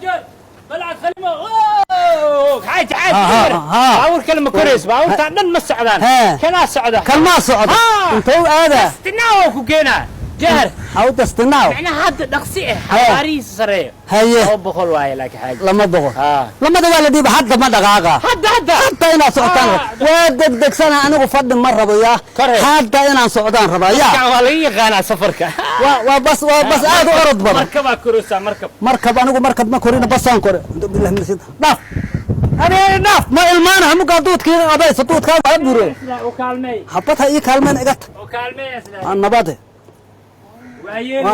جهد بلعت خليمه اوه عايج باور كلمه كوريس باور تعدن ما السعدان كنا السعدان كلمة سعد انتو هذا استناو كوكينا جهر او تستناو معناها هذا دقسي حواري سريه هي او بخل واي لك حاجه لما دغو لما دغو دي حتى ما دغاغا حتى انا سعدان ودق سنه انا فد مره وياه حتى انا سعدان ربا يا والله غانا سفرك وبس عاد اورد بابا مركب كروسا مركب انا مركب ما كورينا بس انكر بالله من سيد ضاف انا ناف ما المانها مو قادوت كي ابي سطوت كان عبره وكالمي حطتها اي كلمه اجت وكالمي يا سلام النبات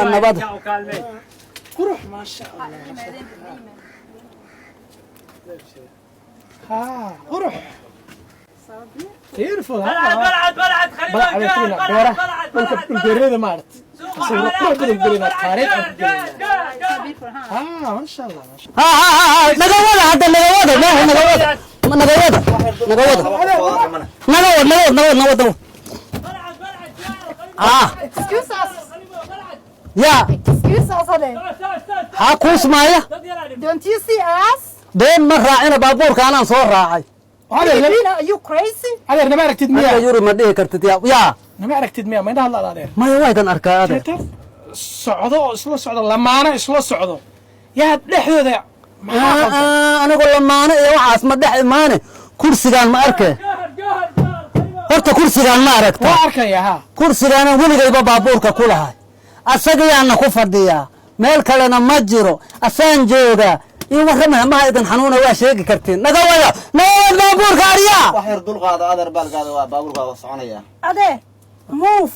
النبات وكالمي قروح ما شاء الله ها قروح كيف بلعت خلينا البريده مارت ما شاء الله نقوده حتى نقوده Excuse us. يا Excuse us, Ade. حاكوس معايا Don't you see us? دين مرة أنا بابور كان صور راعي Are you crazy? هذا ما عرفت أنا تدمية يوري ما ده كرت يا ما عرفت تدمية ما ينهض الله عليه ما يوايد أنا أركا هذا صعدوا إسلو لما أنا إسلو صعدوا يا لحظة ذا أنا أقول لما أنا يا وعاس ما ده ما أنا كرسي كان ما أركه horta kursigaan ma aragta waa arkayaa kursigaan weligayba baabuurka ku lahay asagayaana ku fadhiyaa meel kalena ma jiro asaan jooga in warrama ma idan xanuuna waa sheegi kartiin naga wada baabuurka ariya wax yar dul qaado adar baalkaada waa baabuurka soconaya Ade, move.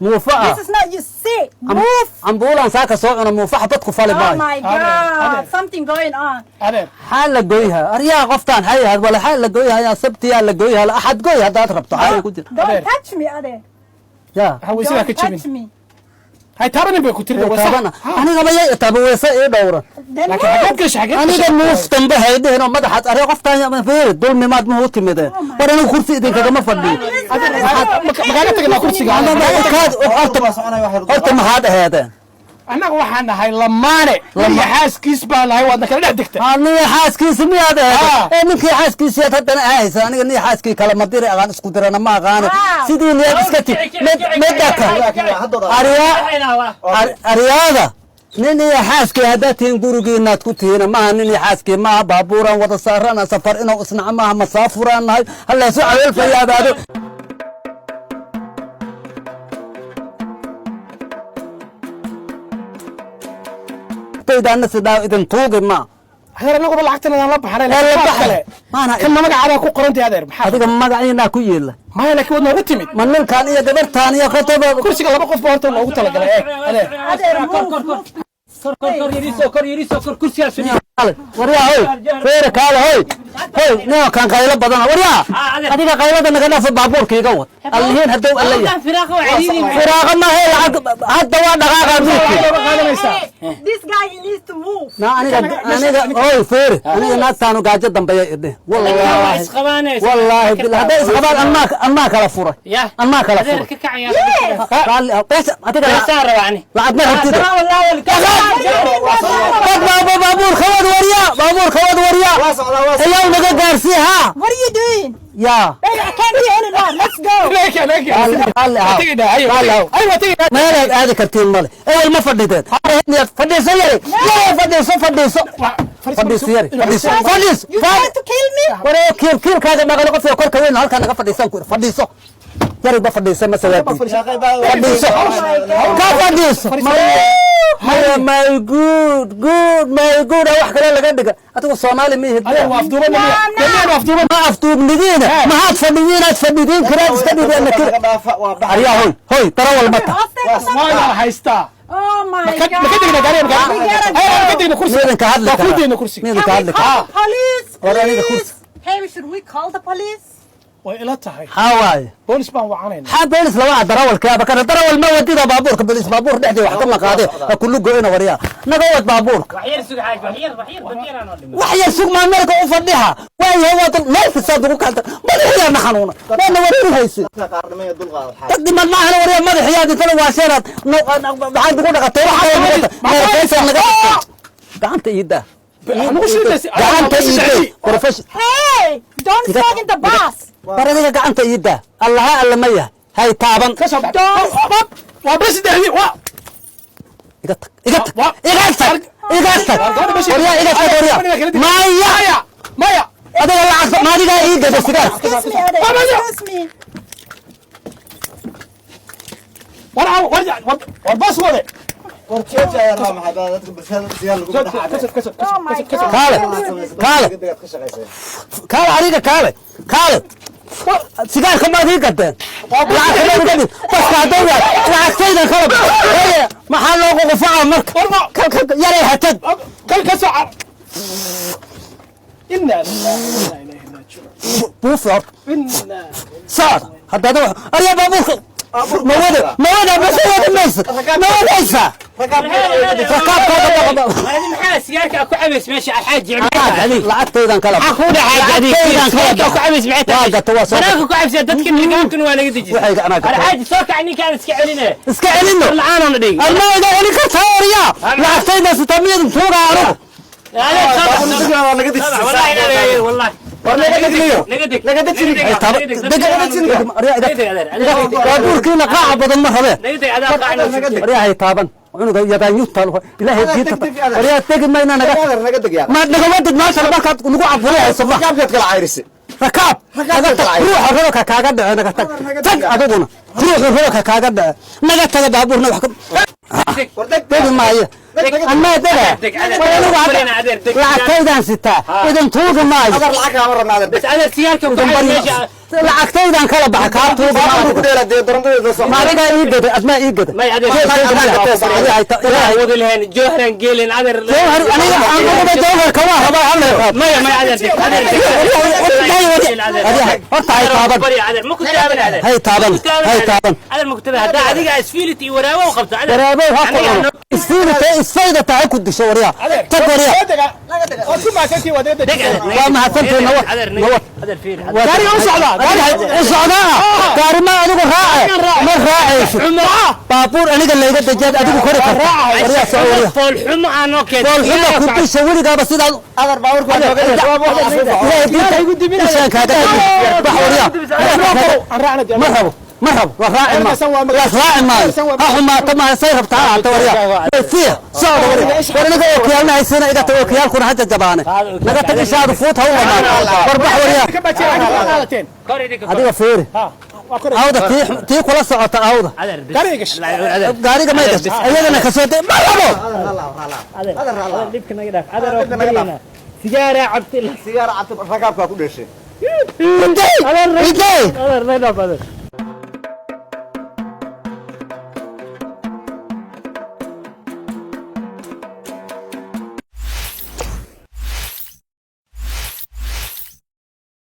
muufa'a This is not you see. Move. ambulance ka soo cuna muufaha dadku fali Oh baay my God, something going on. adeer xal la gooyaha ariya qoftaan hay'ad wala xal la gooyaha sabtiya la gooyaha la ahad gooyaha dad rabto xal ku jira Don't touch me, Ade. ya hawisiga ka Don't touch jibin me. hay tabanin bay ku tirida taabana aniga ma yay taabweesa ee dhowra Then laakiin move. xagad gash xagad aniga muuftan bahaydeeno madaxaad ariya qoftaan ma fiirid dulmi maad ma u timide war aniga kursi idin kaga ma fadhiyo magaala tagna kursiga horta maxaad ahaadeen annaga waxaan nahay lamaane iyo xaaskiis baa nahay waadna kala dhex degtay aniga xaaskiisa miyaad ahayd ninkii xaaskiisa haddana ahaysa aniga nin xaaskii kala madiri aqaan isku dirana ma aqaan sidii niyaad iska ti medaka ariyaada nin iyo xaaskii haddaad tihiin gurigiinaad ku tihiin maaha nin iyo xaaskii maaha baabuuraan wada saarana safar inuu isnaca maaha masaafuraan nahay hallaysu cawelfayaadaado baydaana sidaa idin tuugi ma adeer anaguba lacagtan aan la baxnay kale maana kan magacaada ku qorantay adeer maxaa adiga magaciina ku yeela maya laakiin waad noogu timid ma ninkan iyo gabartaan iyo khatoba kursiga laba qof baa horta loogu talagalay adeer Ade, move. كر يريسو كرسي اسمي waryaa hoy feere kaale hoy nin kan qaylo badan waryaa adiga qaylada naga dhaaf baabuurka iga wad allihiin hadow allaya firaaqa ma hay hadda waa dhaqaaqa This guy needs to move. na aniga hoy feere aniga naagtaanu gaajo dambeeya idhe wallahi billahi hadda isqabaan anmaa kala furay anmaa kala furay qaali adiga lacag ma rabtida بابور خواد وريا ايوه نجا غارسيها What are you doing? يا Baby, I can't do any more. Let's go. ايوه تيجي ما لك هذه كرتين مالي ايوه ما فديت فديس يا فديس You trying to kill me? ورا كير كذا ما قالوا في كركه وين هلكا نغا فديسو يا رب فديس ما سويت فديسو كفديس my good wax kale laga dhiga adigu Soomaali ma hid adeer waafduuban ma afduubnidiina ma had fadhidiin karaad iska dhigeen kira ariya hoy tarawal mata waa haystaa Oh my God. ma ka digna gaariga ma ka digna kursiga ka hadla ku deena kursiga ka hadla Police, Wala aniga please. Hey, should we call the police? way ila tahay حواي boolis baan wacanayna حاب بوليس لو دراول كابا كان دراول ما ودينا بابورك بوليس بابور دحدي wax kama qaade kullu go'ina wariya nagawad baabuurka waxyar sug xaaj waxyar badiyana noo dhimo waxyar sug ma marka u fadhiha way wada meel fisaad ugu kanta madaxiya ma xanuuna ma wadi haysi qaarnimada dul qaado xaaj taqdi ma laha wariya madaxiyaadi kala waasheerad waxaan ugu dhaqatay waxa gacanta iida gacanta iida professional Hey, don't smoke in the bus. baradiga gacanta iida allaha alla ma yahay hay taaban ka soo baxay waa bas dahdi waa iga tag wariya iga tag wariya maya adiga lacagta maadiga iida basigaar Excuse me, Ade. Excuse me. war bas wade war jeeja ayaa la maxay dadka bulshada siyaar lagu dhaxay Oh my God. kaale degdeg ka shaqeysay kaale adiga kaale sigaarka maad ii gadeen baska hadowya lacagtayda kala maxaa loo qoqofaa marka yaray hatad kal ka soo inna lillahi buufur inna saad hadda ariya baabuurka mawada masaysa maxaa sigaarka ku cabays meesha xaaji lacagtaydan kala ku cabays banaanka ku cabsay dadka nidaamkan waa laga dejiyay xaaji soo kac ninkaan iska celinay iska celino la'aan dhig almaada eli ka taariya lacagtayda sitamiyad tuugaaro والله baabuurkiina qaaca badan ma rabe waryahay taaban cunuga yadaanyuta ilaahay diinta waryaa tegi mayna naga ma nagama deg maasha markaad nagu caburayso ma qaabkeed kala cayrisay rakaab ruuxa roobka kaaga dhace naga tag adiguna ruuxa roobka kaaga dhace naga taga baabuurna wax tegi maayo أما لعكتيدان ستا إذا توقف معي أدر لعك يا مرة نادر بس أنا سياركم لعكتيدان كلا بحكات توقف معي ما رجع يقدر أسماء يقدر ما يعدي وضل هن جوهرا قيلين عذر جوهر أنا جوهر كواه ما يعدي هاي تابن هذا المكتبة هذا عادي اسفيلتي وراوه وقبته وراوه السيدة تاعك الدشورية تقوريا وما حسنت نوت قاري وصعدا قاري ما أدوك راعي بابور أنا قال لي قد جاد أدوك كوريك وريا سعوريا فالحمى أنا كده فالحمى كنت سعوري قابل سيدا أدر باور كنت مرحبا وراعي ما راعي ما أحما طبعا سيرب تعال توريا فيه صار وريا ورينا وكيالنا هيسنا إذا توكيال كنا حتى جبانة نقدر تجساد فوت هو ما وربح وريا هذا فير هذا تي كل ساعة هذا قاري ما يدرس أيضا كسرت مرحبا سيجارة عبد الله سيارة عبد الركاب كله شيء إيدي